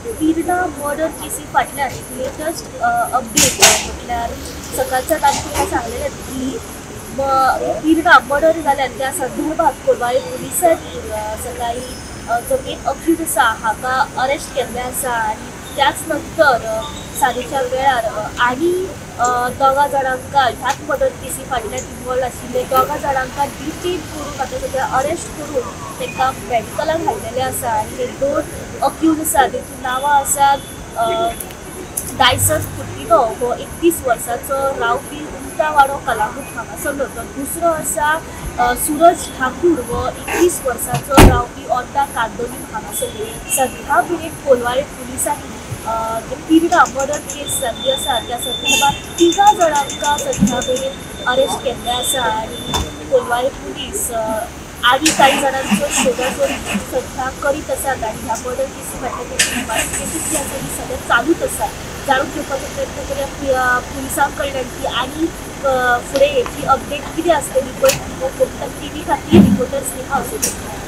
कीर्णा murder केसी फाटल्यान एक latest update म्हटल्यार सकाळच्या तारखेला सांगलेले की कीर्णा मर्डर जाल्यार त्या संदर्भात कोलवाळे पोलिसांनी सकाळी जो मेन अक्यूज आसा हाका अरेस्ट केल्ले आसा आणि त्याच नंतर सांजेच्या वेळार आणि दोगा जाणांका ह्याच मर्डर केसी फाटल्यान इन्वॉल्व आशिल्ले दोगा जाणांका डिटेन करून आतां सध्या अरेस्ट करून तांकां मेडिकलान घातलेले आसा आणि हे दोन अक्यूज आसा तांची नांवां आसात डायसन पुट्टिनो हो 31 वर्सांचो रावपी उंटावाडो कलांगूट हांगासरलो तर दुसरो आसा सूरज ठाकूर हो 21 वर्सांचो रावपी ओंटा कांदोलीम हांगासरलो सध्या मेरेन कोलवाळे पुलिसांनी कीर्णा मर्डर केस जाल्ली आसा त्या संदर्भात 3 जाणांका सध्या मेरेन अरेस्ट केल्ले आसा आणि कोलवाळे पुलीस आणि काही जणांचो शोधाशोध सध्या करीत असतात आणि ह्या मर्डर केसी फाटल्या केसी जी आसा ती सध्या चालूच आसा जाणून घेवपाचो प्रयत्न करूया पुलिसां कडल्यान की आनी फुडें हेची अपडेट कितें आसतली पळय फक्त टीव्ही खातीर रिपोर्टर स्नेहा असोली।